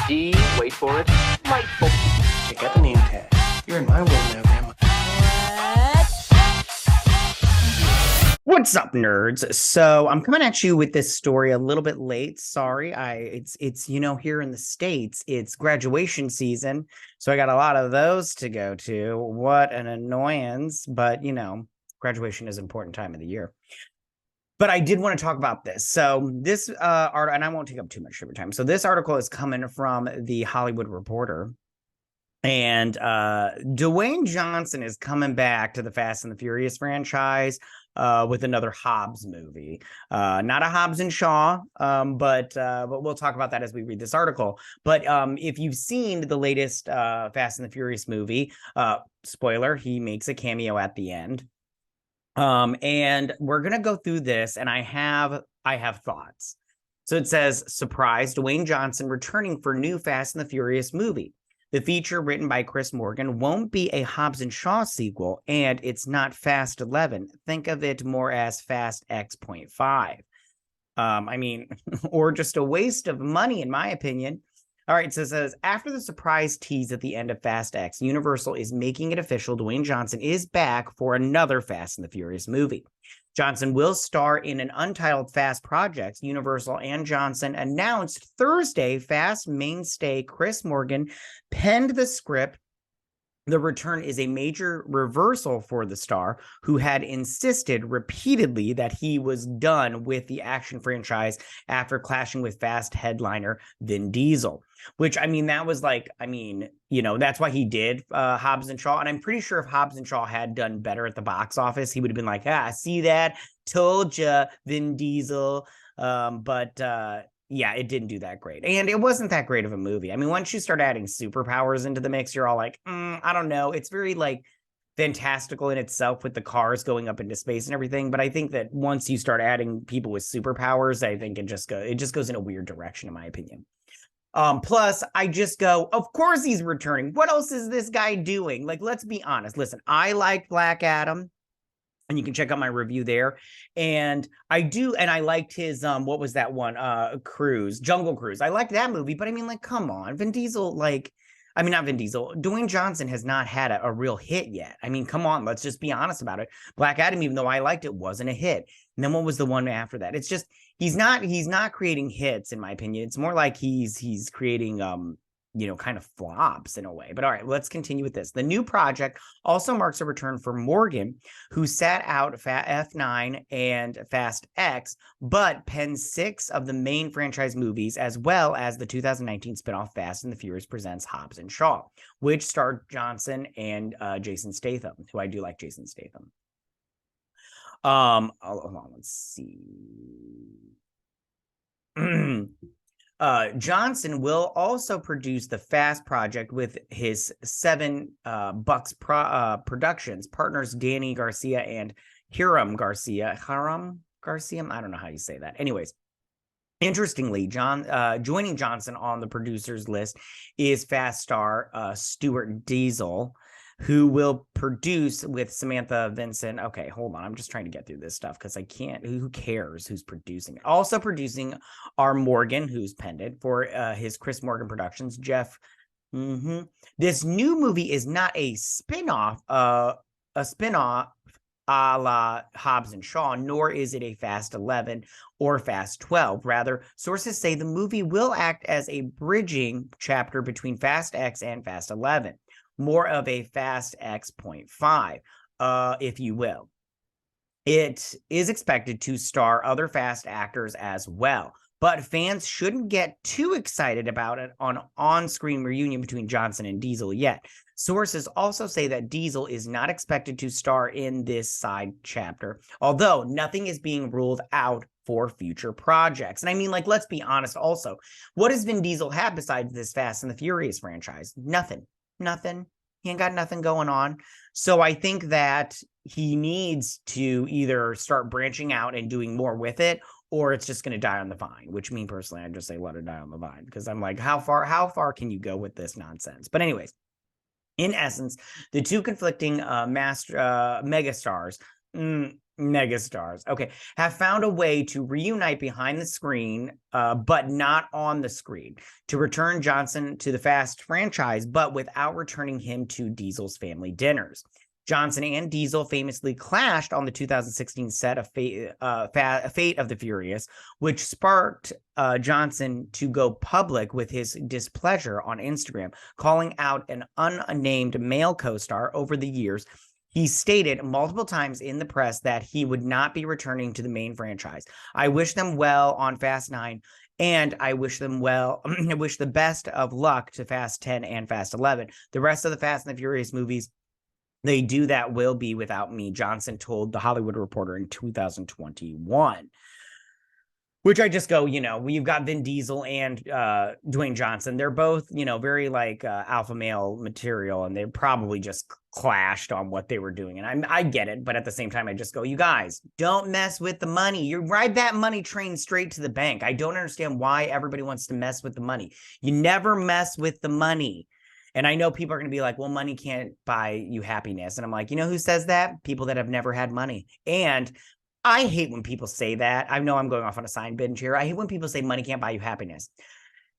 D, wait for it, delightful. Check out the name tag. You're in my world now, Grandma. What's up, nerds? So I'm coming at you with this story a little bit late. Sorry, it's here in the States, it's graduation season, so I got a lot of those to go to. What an annoyance, but graduation is an important time of the year. But I did want to talk about this. So this article, and I won't take up too much of your time. So this article is coming from the Hollywood Reporter. And Dwayne Johnson is coming back to the Fast and the Furious franchise with another Hobbs movie. Not a Hobbs and Shaw, but we'll talk about that as we read this article. But if you've seen the latest Fast and the Furious movie, spoiler, he makes a cameo at the end. And we're gonna go through this, and I have thoughts. So it says, surprise, Dwayne Johnson returning for new Fast and the Furious movie. The feature, written by Chris Morgan, won't be a Hobbs and Shaw sequel, and it's not Fast 11. Think of it more as Fast X.5. Or just a waste of money, in my opinion. All right, so it says, after the surprise tease at the end of Fast X, Universal is making it official Dwayne Johnson is back for another Fast and the Furious movie. Johnson will star in an untitled Fast project. Universal and Johnson announced Thursday Fast mainstay Chris Morgan penned the script. The return is a major reversal for the star, who had insisted repeatedly that he was done with the action franchise after clashing with Fast headliner Vin Diesel. Which, that was that's why he did Hobbs and Shaw. And I'm pretty sure if Hobbs and Shaw had done better at the box office, he would have been like, see that? Told ya, Vin Diesel. Yeah, it didn't do that great. And it wasn't that great of a movie. Once you start adding superpowers into the mix, you're all like, I don't know. It's very fantastical in itself with the cars going up into space and everything. But I think that once you start adding people with superpowers, I think it just goes in a weird direction, in my opinion. Plus, I just go, of course he's returning. What else is this guy doing? Let's be honest. Listen, I liked Black Adam. And you can check out my review there. And I liked his, what was that one? Cruise, Jungle Cruise. I liked that movie, but come on. Vin Diesel, not Vin Diesel. Dwayne Johnson has not had a real hit yet. Come on, let's just be honest about it. Black Adam, even though I liked it, wasn't a hit. And then what was the one after that? It's just, he's not creating hits, in my opinion. It's more like he's creating, kind of flops in a way. But all right, let's continue with this. The new project also marks a return for Morgan, who sat out F9 and Fast X, but penned 6 of the main franchise movies, as well as the 2019 spinoff Fast and the Furious Presents Hobbs and Shaw, which starred Johnson and Jason Statham, who I do like Jason Statham. Hold on, let's see. Johnson will also produce the Fast project with his 7 Bucks Productions partners Danny Garcia and Hiram Garcia. I don't know how you say that. Anyways, interestingly, joining Johnson on the producers list is Fast star Stuart Diesel, who will produce with Samantha Vincent. Okay, hold on. I'm just trying to get through this stuff because I can't. Who cares who's producing it? Also producing are Morgan, who's penned it for his Chris Morgan Productions. Jeff. This new movie is not a spinoff, a la Hobbs and Shaw, nor is it a Fast 11 or Fast 12. Rather, sources say the movie will act as a bridging chapter between Fast X and Fast 11. More of a Fast X.5, if you will. It is expected to star other Fast actors as well, but fans shouldn't get too excited about it on-screen reunion between Johnson and Diesel yet. Sources also say that Diesel is not expected to star in this side chapter, although nothing is being ruled out for future projects. And let's be honest also. What does Vin Diesel have besides this Fast and the Furious franchise? Nothing. He ain't got nothing going on. So I think that he needs to either start branching out and doing more with it, or it's just going to die on the vine, which me personally, I'd just say let it die on the vine, because I'm like, how far can you go with this nonsense? But anyways, in essence, the two conflicting megastars megastars, okay, have found a way to reunite behind the screen, but not on the screen, to return Johnson to the Fast franchise, but without returning him to Diesel's family dinners. Johnson and Diesel famously clashed on the 2016 set of Fate of the Furious, which sparked Johnson to go public with his displeasure on Instagram, calling out an unnamed male co-star. Over the years, he stated multiple times in the press that he would not be returning to the main franchise. I wish them well on Fast 9, and I wish them well. I wish the best of luck to Fast 10 and Fast 11. The rest of the Fast and the Furious movies they do that will be without me, Johnson told The Hollywood Reporter in 2021. Which I just go, we've got Vin Diesel and Dwayne Johnson. They're both, very like alpha male material, and they probably just clashed on what they were doing. And I get it, but at the same time, I just go, you guys, don't mess with the money. You ride that money train straight to the bank. I don't understand why everybody wants to mess with the money. You never mess with the money. And I know people are going to be like, well, money can't buy you happiness. And I'm like, you know who says that? People that have never had money. And I hate when people say that. I know I'm going off on a sign binge here. I hate when people say money can't buy you happiness.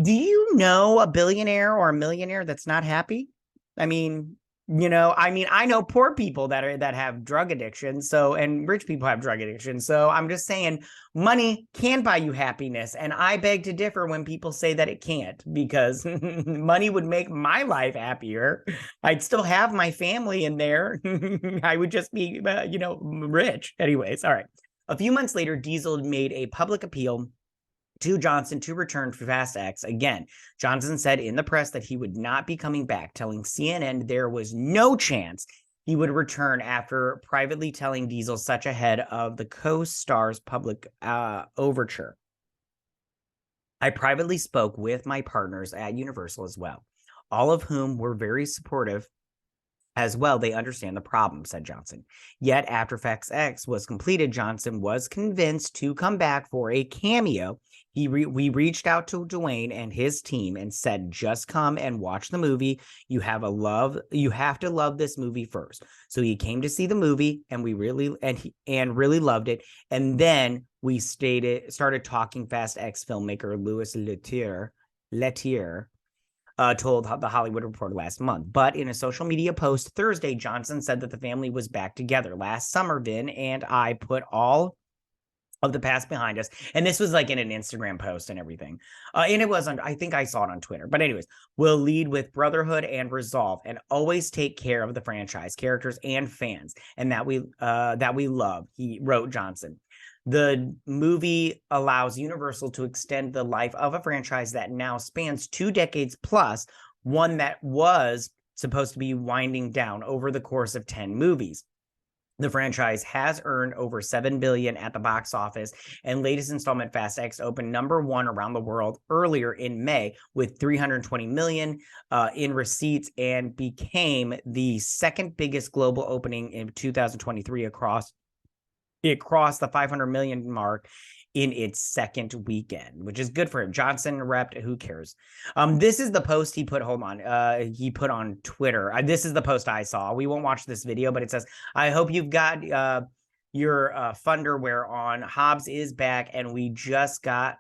Do you know a billionaire or a millionaire that's not happy? I mean, I know poor people that have drug addiction. So, and rich people have drug addiction. So I'm just saying money can buy you happiness. And I beg to differ when people say that it can't, because money would make my life happier. I'd still have my family in there. I would just be, rich. Anyways, all right. A few months later, Diesel made a public appeal to Johnson to return for Fast X again. Johnson said in the press that he would not be coming back, telling CNN there was no chance he would return, after privately telling Diesel such ahead of the co-star's public overture. I privately spoke with my partners at Universal as well, all of whom were very supportive. As well, they understand the problem, said Johnson. Yet, after Fast X was completed, Johnson was convinced to come back for a cameo. We reached out to Dwayne and his team and said, just come and watch the movie. You have to love this movie first. So he came to see the movie, and we really loved it. And then we started talking. Fast X filmmaker Louis Leterrier told The Hollywood Reporter last month. But in a social media post Thursday, Johnson said that the family was back together. Last summer, Vin and I put all of the past behind us. And this was like in an Instagram post and everything. And it was I think I saw it on Twitter. But anyways, we'll lead with brotherhood and resolve, and always take care of the franchise, characters, and fans, and that we love, he wrote Johnson. The movie allows Universal to extend the life of a franchise that now spans 2 decades plus, one that was supposed to be winding down over the course of 10 movies. The franchise has earned over $7 billion at the box office, and latest installment Fast X opened #1 around the world earlier in May with $320 million in receipts, and became the second biggest global opening in 2023 across. It crossed the 500 million mark in its second weekend, which is good for him. Johnson repped. Who cares? This is the post he put. Hold on. He put on Twitter. This is the post I saw. We won't watch this video, but it says, I hope you've got your Funderwear on. Hobbs is back, and we just got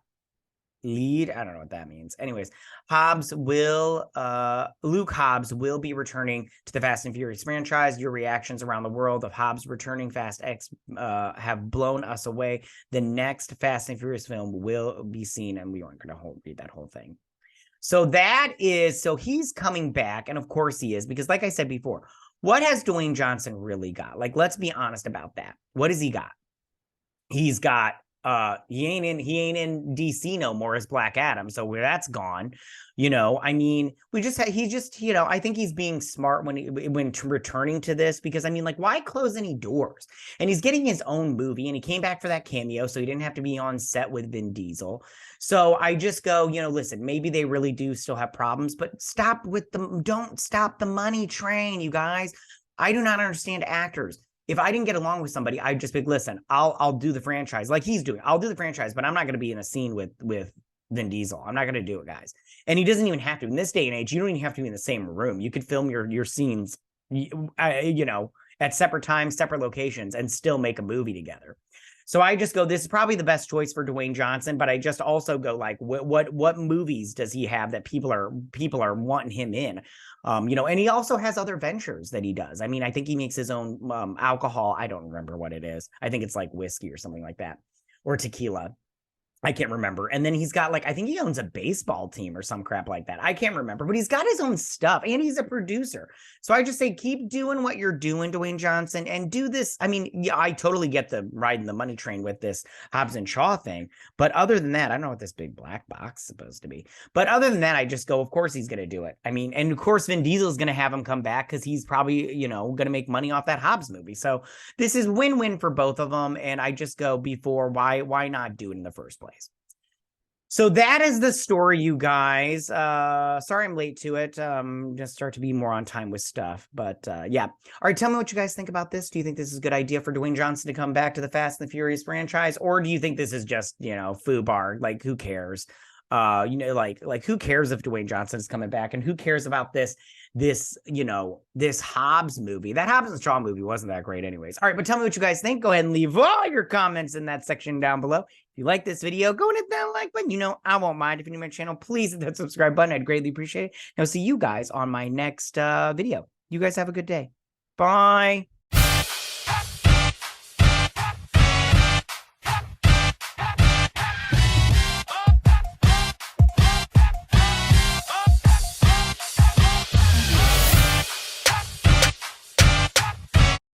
lead. I don't know what that means. Anyways, Luke Hobbs will be returning to the Fast and Furious franchise. Your reactions around the world of Hobbs returning Fast X have blown us away. The next Fast and Furious film will be seen, and we aren't going to read that whole thing. So he's coming back, and of course he is, because like I said before, what has Dwayne Johnson really got? Like, let's be honest about that. What has he got? He's got he ain't in DC no more as Black Adam, so where that's gone, I mean, I think he's being smart when returning to this, because I mean, like, why close any doors? And he's getting his own movie, and he came back for that cameo, so he didn't have to be on set with Vin Diesel. So I just go, listen, maybe they really do still have problems, but don't stop the money train, you guys. I do not understand actors. If I didn't get along with somebody, I'd just be like, listen, I'll do the franchise like he's doing. I'll do the franchise, but I'm not going to be in a scene with Vin Diesel. I'm not going to do it, guys. And he doesn't even have to. In this day and age, you don't even have to be in the same room. You could film your scenes, at separate times, separate locations, and still make a movie together. So I just go, this is probably the best choice for Dwayne Johnson, but I just also go like, what movies does he have that people are wanting him in? You know, and he also has other ventures that he does. I mean, I think he makes his own alcohol. I don't remember what it is. I think it's like whiskey or something like that, or tequila. I can't remember. And then he's got like, I think he owns a baseball team or some crap like that. I can't remember, but he's got his own stuff and he's a producer. So I just say, keep doing what you're doing, Dwayne Johnson, and do this. I mean, yeah, I totally get the riding the money train with this Hobbs and Shaw thing. But other than that, I don't know what this big black box is supposed to be. But other than that, I just go, of course he's going to do it. I mean, and of course, Vin Diesel is going to have him come back because he's probably, you know, going to make money off that Hobbs movie. So this is win-win for both of them. And I just go, before, why not do it in the first place? So that is the story, you guys. Sorry I'm late to it. Just start to be more on time with stuff. But yeah. All right, tell me what you guys think about this. Do you think this is a good idea for Dwayne Johnson to come back to the Fast and the Furious franchise? Or do you think this is just, you know, FUBAR? Like, who cares? You know, like who cares if Dwayne Johnson is coming back? And who cares about this, you know, this Hobbs movie? That Hobbs and Shaw movie wasn't that great anyways. All right, but tell me what you guys think. Go ahead and leave all your comments in that section down below. If you like this video, go and hit that like button. You know, I won't mind. If you're new to my channel, please hit that subscribe button. I'd greatly appreciate it. And I'll see you guys on my next video. You guys have a good day. Bye.